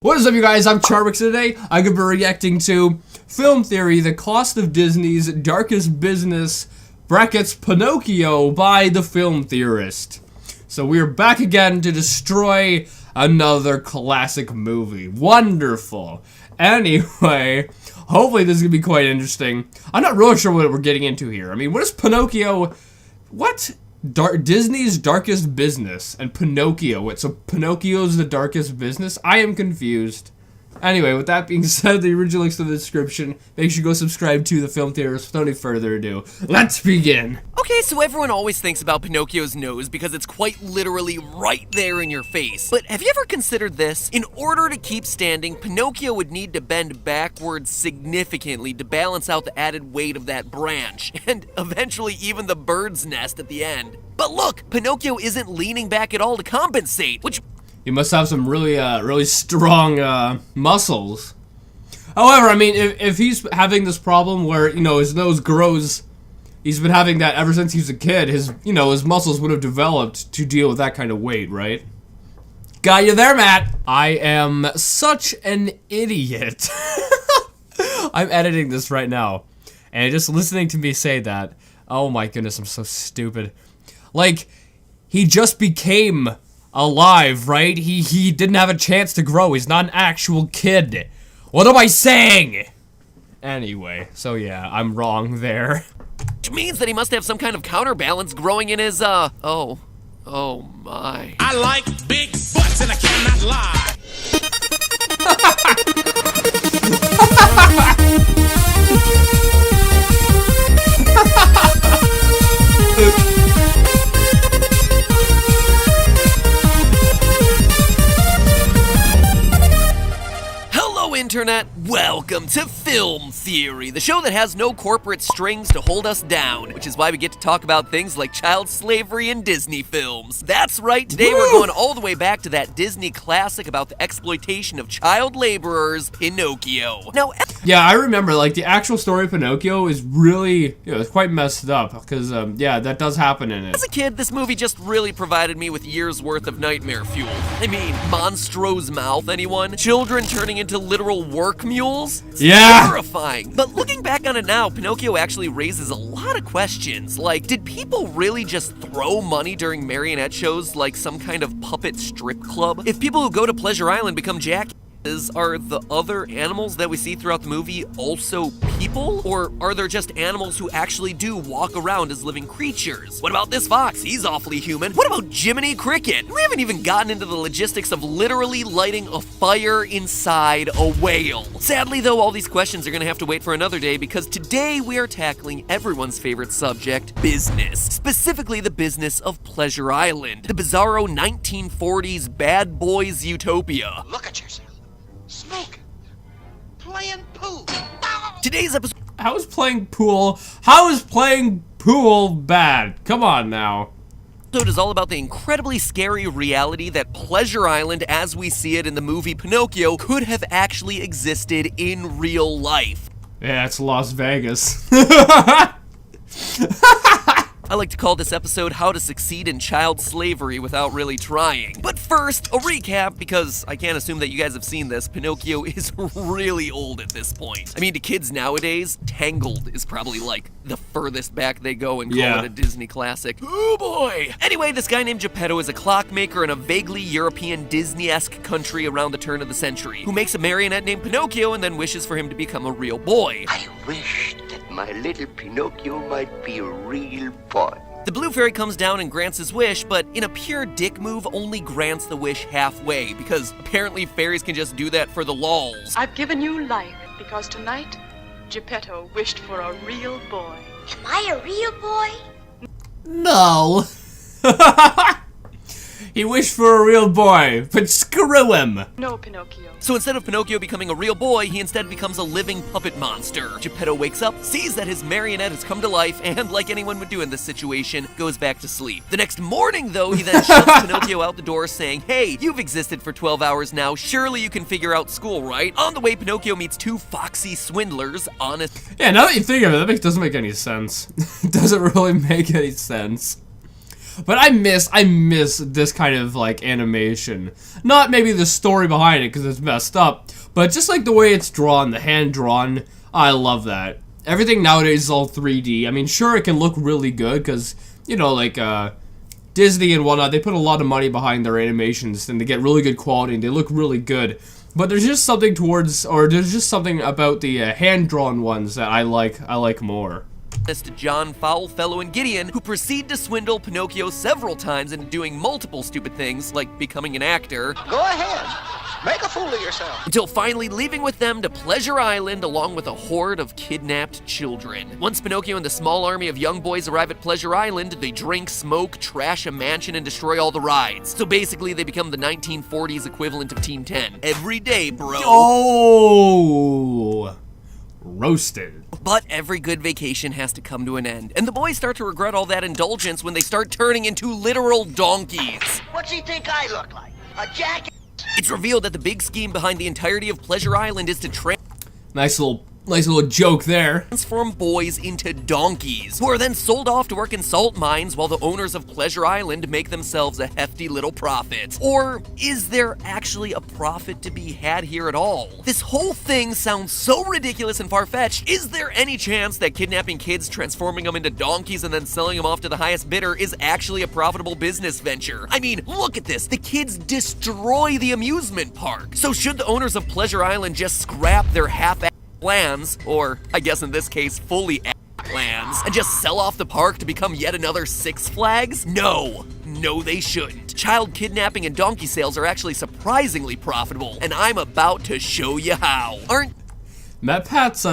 What is up, you guys? I'm Charmx. Today I'm going to be reacting to Film Theory, The Cost of Disney's Darkest Business, brackets Pinocchio by the film theorist. So we're back again to destroy another classic movie. Wonderful. Anyway, hopefully this is going to be quite interesting. I'm not really sure what we're getting into here. I mean, what is Pinocchio? What? Disney's Darkest Business and Pinocchio. What, so Pinocchio's the darkest business? I am confused. Anyway, with that being said, the original links to the description. Make sure you go subscribe to the film theorist. Without any further ado, let's begin. Okay, so everyone always thinks about Pinocchio's nose because it's quite literally right there in your face. But have you ever considered this? In order to keep standing, Pinocchio would need to bend backwards significantly to balance out the added weight of that branch, and eventually even the bird's nest at the end. But look, Pinocchio isn't leaning back at all to compensate, which... You must have some really strong muscles. However, I mean, if he's having this problem where, you know, his nose grows, he's been having that ever since he was a kid, his muscles would have developed to deal with that kind of weight, right? Got you there, Matt! I am such an idiot. I'm editing this right now, and just listening to me say that, oh my goodness, I'm so stupid. Like, he just became alive, right? He didn't have a chance to grow. He's not an actual kid. What am I saying? Anyway, so yeah, I'm wrong there. Which means that he must have some kind of counterbalance growing in his, oh my. I like big butts and I cannot lie. Internet, welcome to Film Theory, the show that has no corporate strings to hold us down, which is why we get to talk about things like child slavery in Disney films. That's right, today we're going all the way back to that Disney classic about the exploitation of child laborers, Pinocchio. Now, yeah, I remember, like, the actual story of Pinocchio is really, it's quite messed up, because, yeah, that does happen in it. As a kid, this movie just really provided me with years' worth of nightmare fuel. I mean, Monstro's mouth, anyone? Children turning into literal work mules? Yeah! Terrifying. But looking back on it now, Pinocchio actually raises a lot of questions. Like, did people really just throw money during marionette shows like some kind of puppet strip club? If people who go to Pleasure Island become jackasses, are the other animals that we see throughout the movie also people? Or are there just animals who actually do walk around as living creatures? What about this fox? He's awfully human. What about Jiminy Cricket? We haven't even gotten into the logistics of literally lighting a fire inside a whale. Sadly though, all these questions are gonna have to wait for another day because today we are tackling everyone's favorite subject, business. Specifically the business of Pleasure Island, the bizarro 1940s bad boys utopia. Look at yourself. Smoking. Playing pool. Today's episode How is playing pool bad? Come on now. is all about the incredibly scary reality that Pleasure Island, as we see it in the movie Pinocchio, could have actually existed in real life. Yeah, it's Las Vegas. I like to call this episode How to Succeed in Child Slavery Without Really Trying. But first, a recap, because I can't assume that you guys have seen this. Pinocchio is really old at this point. I mean, to kids nowadays, Tangled is probably like the furthest back they go and call it a Disney classic. Oh boy! Anyway, this guy named Geppetto is a clockmaker in a vaguely European Disney-esque country around the turn of the century, who makes a marionette named Pinocchio and then wishes for him to become a real boy. I wish that my little Pinocchio might be a real boy. The blue fairy comes down and grants his wish, but in a pure dick move, only grants the wish halfway, because apparently fairies can just do that for the lols. I've given you life because tonight, Geppetto wished for a real boy. Am I a real boy? No. He wished for a real boy, but screw him. No, Pinocchio. So instead of Pinocchio becoming a real boy, he instead becomes a living puppet monster. Geppetto wakes up, sees that his marionette has come to life, and like anyone would do in this situation, goes back to sleep. The next morning, though, he then shoves Pinocchio out the door saying, "Hey, you've existed for 12 hours now, surely you can figure out school, right?" On the way, Pinocchio meets two foxy swindlers, honest. Yeah, now that you think of it, that doesn't make any sense. It doesn't really make any sense. But I miss this kind of like animation. Not maybe the story behind it because it's messed up, but just like the way it's drawn, the hand drawn. I love that. Everything nowadays is all 3D. I mean, sure, it can look really good because, you know, like Disney and whatnot, they put a lot of money behind their animations and they get really good quality and they look really good. But there's just something there's just something about the hand-drawn ones that I like more. To John, Foulfellow, and Gideon, who proceed to swindle Pinocchio several times into doing multiple stupid things, like becoming an actor. Go ahead. Make a fool of yourself. Until finally leaving with them to Pleasure Island along with a horde of kidnapped children. Once Pinocchio and the small army of young boys arrive at Pleasure Island, they drink, smoke, trash a mansion, and destroy all the rides. So basically, they become the 1940s equivalent of Team 10. Every day, bro. Oh! Roasted. But every good vacation has to come to an end, and the boys start to regret all that indulgence when they start turning into literal donkeys. What's he think I look like? A jackass? It's revealed that the big scheme behind the entirety of Pleasure Island is to Nice little joke there. transform boys into donkeys, who are then sold off to work in salt mines while the owners of Pleasure Island make themselves a hefty little profit. Or is there actually a profit to be had here at all? This whole thing sounds so ridiculous and far-fetched. Is there any chance that kidnapping kids, transforming them into donkeys, and then selling them off to the highest bidder is actually a profitable business venture? I mean, look at this. The kids destroy the amusement park. So should the owners of Pleasure Island just scrap their half-assed plans, or I guess in this case, fully plans, and just sell off the park to become yet another Six Flags? No, they shouldn't. Child kidnapping and donkey sales are actually surprisingly profitable, and I'm about to show you how. MatPat's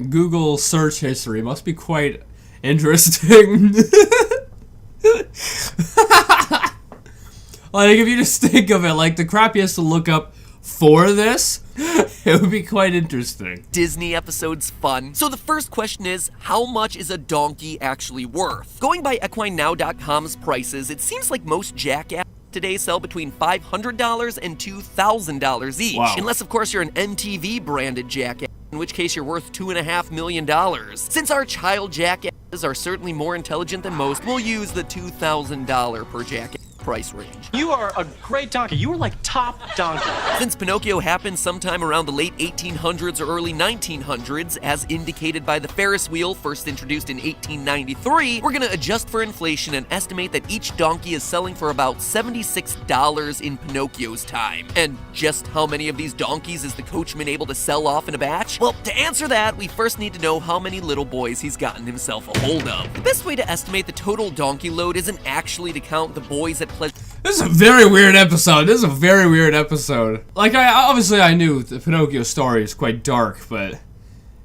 Google search history must be quite interesting. Like, if you just think of it, like, the crap he has to look up for this, it would be quite interesting. Disney episodes fun. So the first question is, how much is a donkey actually worth? Going by EquineNow.com's prices, it seems like most jackasses today sell between $500 and $2,000 each. Wow. Unless, of course, you're an MTV branded jackass, in which case you're worth $2.5 million. Since our child jackasses are certainly more intelligent than most, we'll use the $2,000 per jackass price range. You are a great donkey. You are like top donkey. Since Pinocchio happened sometime around the late 1800s or early 1900s, as indicated by the Ferris wheel first introduced in 1893, we're gonna adjust for inflation and estimate that each donkey is selling for about $76 in Pinocchio's time. And just how many of these donkeys is the coachman able to sell off in a batch? Well, to answer that, we first need to know how many little boys he's gotten himself a hold of. The best way to estimate the total donkey load isn't actually to count the boys at This is a very weird episode. Like, I knew the Pinocchio story is quite dark, but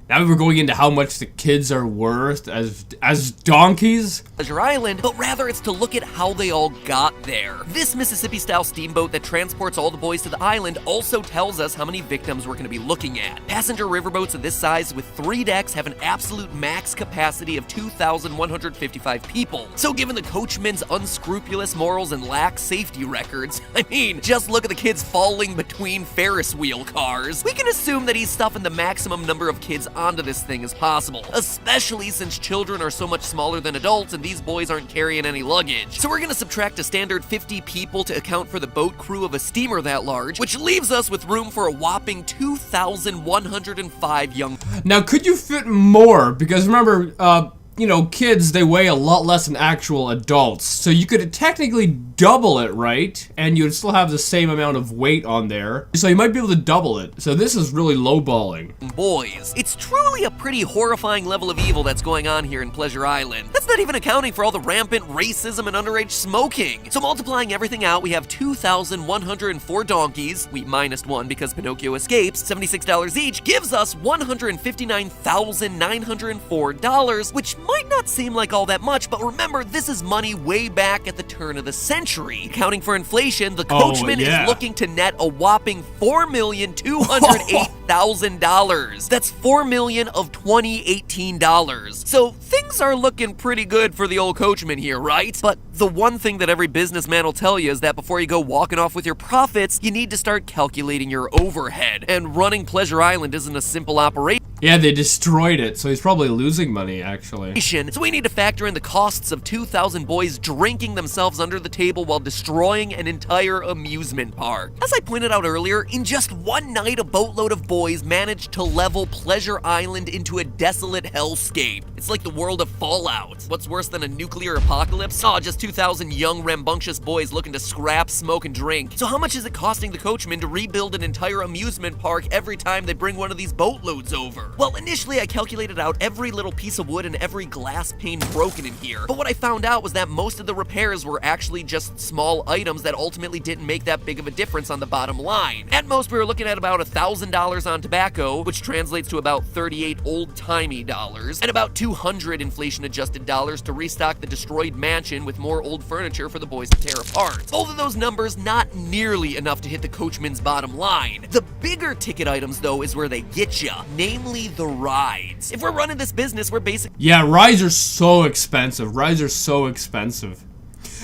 now we're going into how much the kids are worth as donkeys. Pleasure Island, but rather it's to look at how they all got there. This Mississippi-style steamboat that transports all the boys to the island also tells us how many victims we're going to be looking at. Passenger riverboats of this size with 3 decks have an absolute max capacity of 2,155 people. So given the coachman's unscrupulous morals and lax safety records, I mean, just look at the kids falling between Ferris wheel cars. We can assume that he's stuffing the maximum number of kids onto this thing as possible, especially since children are so much smaller than adults and these boys aren't carrying any luggage. So we're gonna subtract a standard 50 people to account for the boat crew of a steamer that large, which leaves us with room for a whopping 2,105 young. Now, could you fit more? Because remember, you know, kids, they weigh a lot less than actual adults. So you could technically double it, right? And you'd still have the same amount of weight on there. So you might be able to double it. So this is really lowballing. Boys. It's truly a pretty horrifying level of evil that's going on here in Pleasure Island. That's not even accounting for all the rampant racism and underage smoking. So multiplying everything out, we have 2,104 donkeys. We minus 1 because Pinocchio escapes. $76 each gives us $159,904, which might not seem like all that much, but remember, this is money way back at the turn of the century. Accounting for inflation, the coachman is looking to net a whopping $4,208,000. That's $4 million of 2018 dollars. So things are looking pretty good for the old coachman here, right? But the one thing that every businessman will tell you is that before you go walking off with your profits, you need to start calculating your overhead. And running Pleasure Island isn't a simple operation. Yeah, they destroyed it, so he's probably losing money, actually. So we need to factor in the costs of 2,000 boys drinking themselves under the table while destroying an entire amusement park. As I pointed out earlier, in just one night, a boatload of boys managed to level Pleasure Island into a desolate hellscape. It's like the world of Fallout. What's worse than a nuclear apocalypse? Oh, just 2,000 young, rambunctious boys looking to scrap, smoke, and drink. So how much is it costing the coachman to rebuild an entire amusement park every time they bring one of these boatloads over? Well, initially I calculated out every little piece of wood and every glass pane broken in here, but what I found out was that most of the repairs were actually just small items that ultimately didn't make that big of a difference on the bottom line. At most, we were looking at about $1,000 on tobacco, which translates to about 38 old-timey dollars, and about 200 inflation-adjusted dollars to restock the destroyed mansion with more old furniture for the boys to tear apart. Both of those numbers not nearly enough to hit the coachman's bottom line. The bigger ticket items, though, is where they get ya, namely the rides. If we're running this business, we're basically... Yeah, rides are so expensive. Rides are so expensive.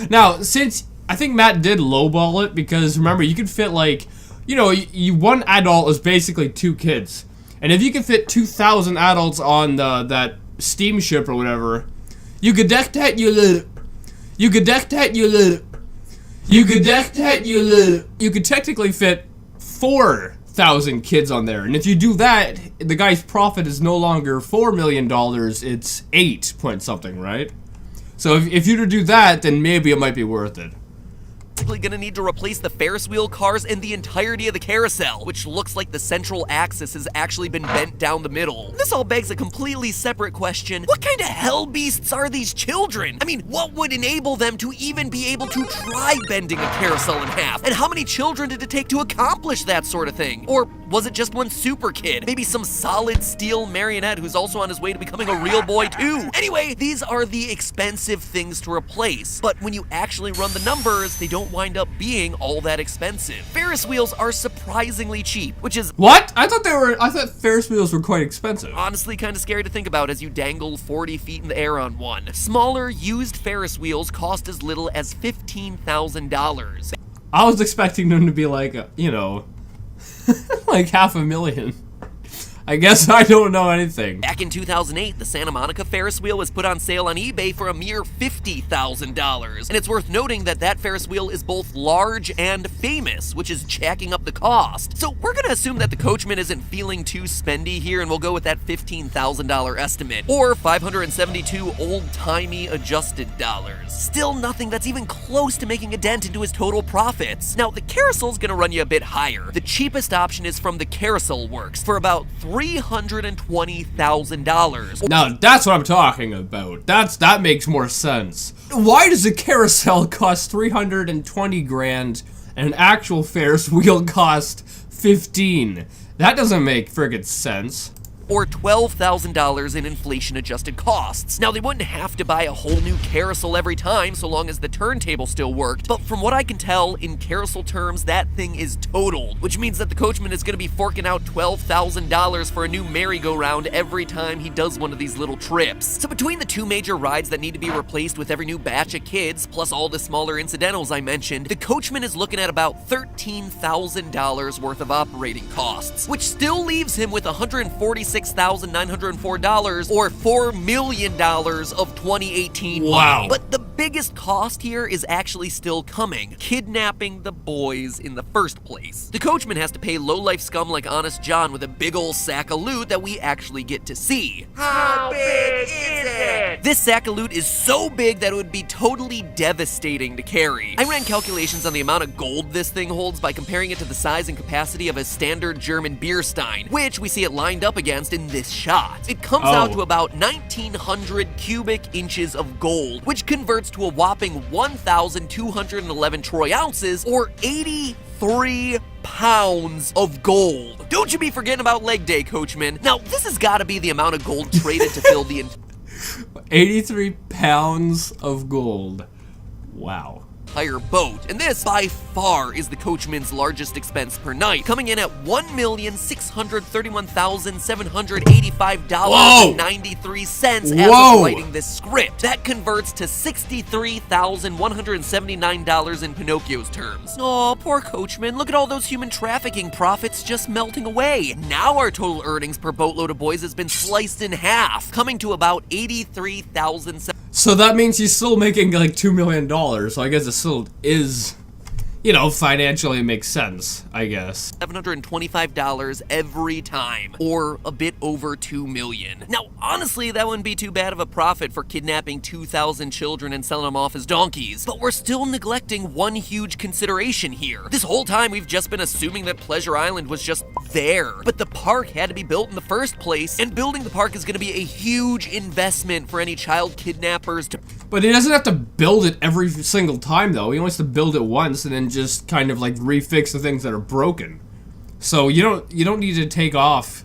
Now, since I think Matt did lowball it, because remember, you could fit like, you know, one adult is basically 2 kids. And if you could fit 2,000 adults on that steamship or whatever, you could deck that you little. You could deck that you little. You could deck that you little. You could technically fit 4,000 kids on there. And if you do that, the guy's profit is no longer $4 million, it's 8 point something, right? So if you were to do that, then maybe it might be worth it. Gonna need to replace the Ferris wheel cars and the entirety of the carousel, which looks like the central axis has actually been bent down the middle. This all begs a completely separate question. What kind of hell beasts are these children? I mean, what would enable them to even be able to try bending a carousel in half? And how many children did it take to accomplish that sort of thing? Or was it just one super kid? Maybe some solid steel marionette who's also on his way to becoming a real boy too. Anyway, these are the expensive things to replace, but when you actually run the numbers, they don't wind up being all that expensive. Ferris wheels are surprisingly cheap, which is... What? I thought Ferris wheels were quite expensive. Honestly kind of scary to think about as you dangle 40 feet in the air on one. Smaller, used Ferris wheels cost as little as $15,000. I was expecting them to be like, you know, like $500,000. I guess I don't know anything. Back in 2008, the Santa Monica Ferris wheel was put on sale on eBay for a mere $50,000. And it's worth noting that that Ferris wheel is both large and famous, which is jacking up the cost. So we're gonna assume that the coachman isn't feeling too spendy here, and we'll go with that $15,000 estimate, or 572 old-timey adjusted dollars. Still nothing that's even close to making a dent into his total profits. Now, the carousel's gonna run you a bit higher. The cheapest option is from the Carousel Works for about $320,000. Now that's what I'm talking about. That makes more sense. Why does a carousel cost 320 grand and an actual Ferris wheel cost 15? That doesn't make friggin' sense. Or $12,000 in inflation-adjusted costs. Now, they wouldn't have to buy a whole new carousel every time so long as the turntable still worked, but from what I can tell, in carousel terms, that thing is totaled, which means that the coachman is going to be forking out $12,000 for a new merry-go-round every time he does one of these little trips. So between the 2 major rides that need to be replaced with every new batch of kids, plus all the smaller incidentals I mentioned, the coachman is looking at about $13,000 worth of operating costs, which still leaves him with $146,904, or $4 million of 2018 Wow. money. But the biggest cost here is actually still coming: kidnapping the boys in the first place. The coachman has to pay low-life scum like Honest John with a big ol' sack of loot that we actually get to see. How big is it? This sack of loot is so big that it would be totally devastating to carry. I ran calculations on the amount of gold this thing holds by comparing it to the size and capacity of a standard German beer stein, which we see it lined up against in this shot. It comes out to about 1,900 cubic inches of gold, which converts to a whopping 1,211 troy ounces, or 83 pounds of gold. Don't you be forgetting about leg day, coachman. Now, this has got to be the amount of gold traded to fill the 83 pounds of gold. Wow. entire boat. And this, by far, is the coachman's largest expense per night, coming in at $1,631,785.93 as of writing this script. That converts to $63,179 in Pinocchio's terms. Aw, poor coachman, look at all those human trafficking profits just melting away. Now our total earnings per boatload of boys has been sliced in half, coming to about $83,000. So that means he's still making like $2 million, so I guess it still is, you know, financially makes sense, I guess. $725 every time, or a bit over $2 million. Now, honestly, that wouldn't be too bad of a profit for kidnapping 2,000 children and selling them off as donkeys, but we're still neglecting one huge consideration here. This whole time, we've just been assuming that Pleasure Island was just there, but the park had to be built in the first place, and building the park is going to be a huge investment for any child kidnappers to... But he doesn't have to build it every single time, though. He wants to build it once and then just kind of like refix the things that are broken. So you don't need to take off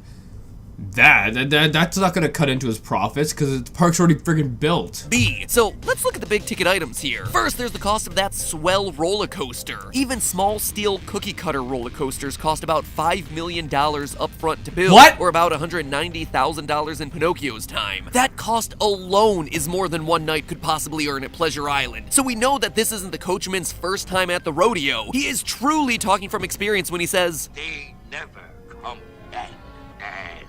that's not gonna cut into his profits because the park's already friggin' built. So let's look at the big ticket items here. First, there's the cost of that swell roller coaster. Even small steel cookie cutter roller coasters cost about $5 million up front to build. What? Or about $190,000 in Pinocchio's time. That cost alone is more than one night could possibly earn at Pleasure Island. So we know that this isn't the coachman's first time at the rodeo. He is truly talking from experience when he says, They never come back as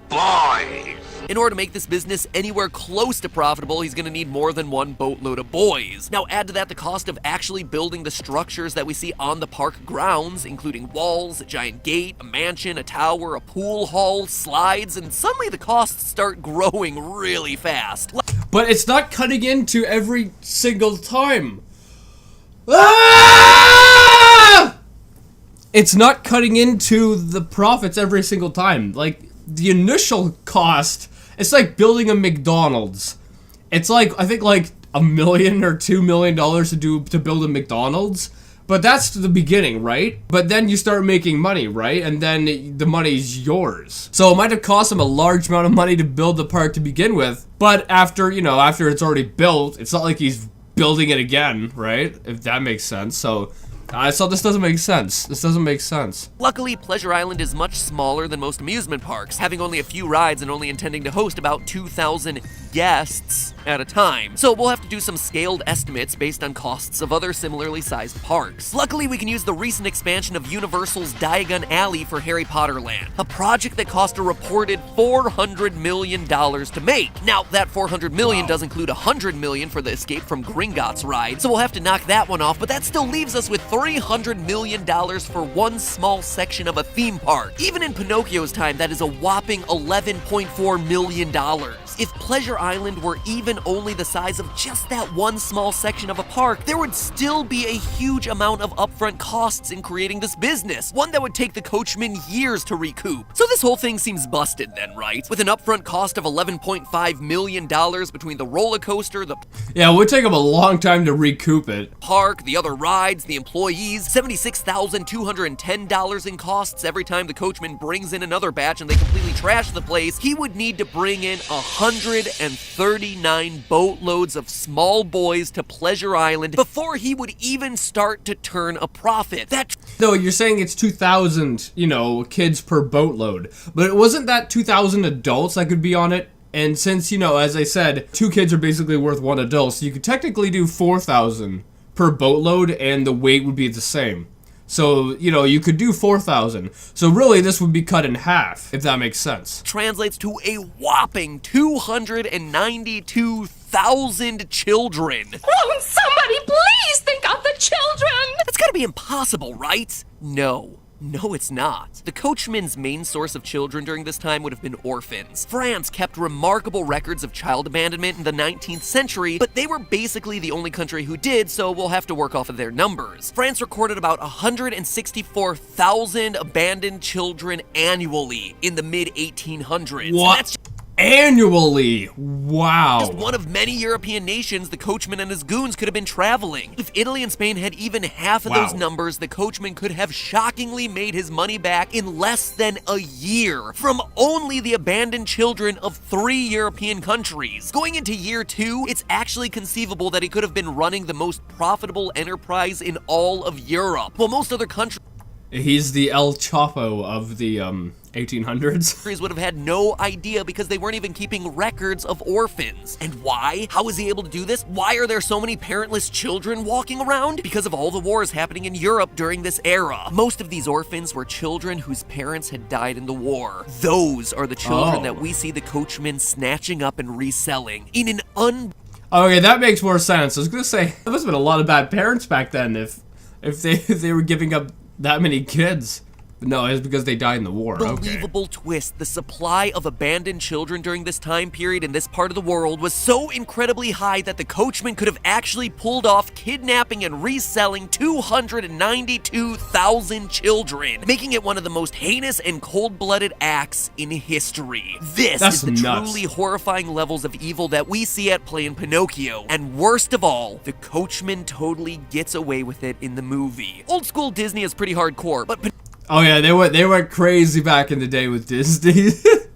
boys. in order to make this business anywhere close to profitable, he's gonna need more than one boatload of boys. Now add to that the cost of actually building the structures that we see on the park grounds, including walls, a giant gate, a mansion, a tower, a pool hall, slides, and suddenly the costs start growing really fast. But it's not cutting into every single time. Ah! It's not cutting into the profits every single time. Like, the initial cost, it's like building a McDonald's. It's like, I think like $1 million or $2 million to build a McDonald's. But that's the beginning, right? But then you start making money, right? And then the money's yours. So it might have cost him a large amount of money to build the park to begin with. But after, you know, after it's already built, it's not like he's building it again, right? If that makes sense. So this doesn't make sense. This doesn't make sense. Luckily, Pleasure Island is much smaller than most amusement parks, having only a few rides and only intending to host about 2,000 guests at a time. So we'll have to do some scaled estimates based on costs of other similarly sized parks. Luckily, we can use the recent expansion of Universal's Diagon Alley for Harry Potter Land, a project that cost a reported $400 million to make. Now, that $400 million does include $100 million for the Escape from Gringotts ride, so we'll have to knock that one off, but that still leaves us with $300 million for one small section of a theme park. Even in Pinocchio's time, that is a whopping $11.4 million. If Pleasure Island were even only the size of just that one small section of a park, there would still be a huge amount of upfront costs in creating this business, one that would take the coachman years to recoup. So this whole thing seems busted then, right? With an upfront cost of $11.5 million between the roller coaster, the Yeah, it would take him a long time to recoup it. park, the other rides, the employees, $76,210 in costs every time the coachman brings in another batch and they completely trash the place. He would need to bring in 139 boatloads of small boys to Pleasure Island before he would even start to turn a profit. Though you're saying it's 2,000, you know, kids per boatload. But it wasn't that 2,000 adults that could be on it? And since, you know, as I said, 2 kids are basically worth 1 adult, so you could technically do 4,000 per boatload and the weight would be the same. So, you know, you could do 4,000. So really, this would be cut in half, if that makes sense. Translates to a whopping 292,000 children. Won't somebody please think of the children? That's gotta be impossible, right? No. No, it's not. The coachman's main source of children during this time would have been orphans. France kept remarkable records of child abandonment in the 19th century, but they were basically the only country who did, so we'll have to work off of their numbers. France recorded about 164,000 abandoned children annually in the mid-1800s. What? Annually. Wow. Just one of many European nations the coachman and his goons could have been traveling. If Italy and Spain had even half of those numbers, the coachman could have shockingly made his money back in less than a year from only the abandoned children of 3 European countries. Going into year 2, it's actually conceivable that he could have been running the most profitable enterprise in all of Europe. While most other countries He's the El Chapo of the 1800s. would have had no idea because they weren't even keeping records of orphans. And why? How is he able to do this? Why are there so many parentless children walking around? Because of all the wars happening in Europe during this era. Most of these orphans were children whose parents had died in the war. Those are the children that we see the coachman snatching up and reselling in an Okay, that makes more sense. I was gonna say, there must have been a lot of bad parents back then if they were giving up that many kids. No, it's because they died in the war. Unbelievable twist. The supply of abandoned children during this time period in this part of the world was so incredibly high that the coachman could have actually pulled off kidnapping and reselling 292,000 children, making it one of the most heinous and cold-blooded acts in history. This is the truly horrifying levels of evil that we see at play in Pinocchio. And worst of all, the coachman totally gets away with it in the movie. Old school Disney is pretty hardcore, but Oh yeah, they went crazy back in the day with Disney.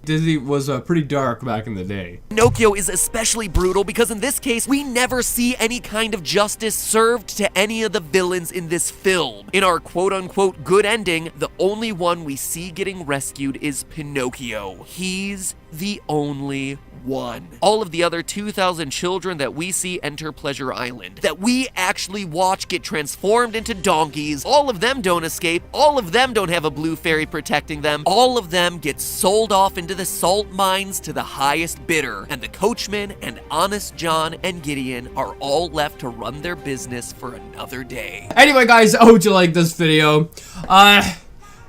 Disney was pretty dark back in the day. Pinocchio is especially brutal because in this case, we never see any kind of justice served to any of the villains in this film. In our quote-unquote good ending, the only one we see getting rescued is Pinocchio. He's the only one. All of the other 2,000 children that we see enter Pleasure Island, that we actually watch get transformed into donkeys, all of them don't escape, all of them don't have a blue fairy protecting them, all of them get sold off into the salt mines to the highest bidder, and the coachman and Honest John and Gideon are all left to run their business for another day. Anyway guys, I hope you liked this video.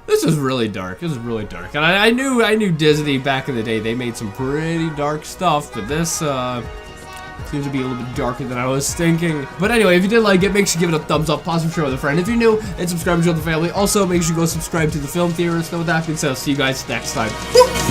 This is really dark. This is really dark. And I knew Disney back in the day. They made some pretty dark stuff, but this seems to be a little bit darker than I was thinking. But anyway, if you did like it, make sure you give it a thumbs up, possibly share with a friend. If you're new, and subscribe to the family. Also, make sure you go subscribe to the Film Theorist. And with that being said, I'll see you guys next time. Woo!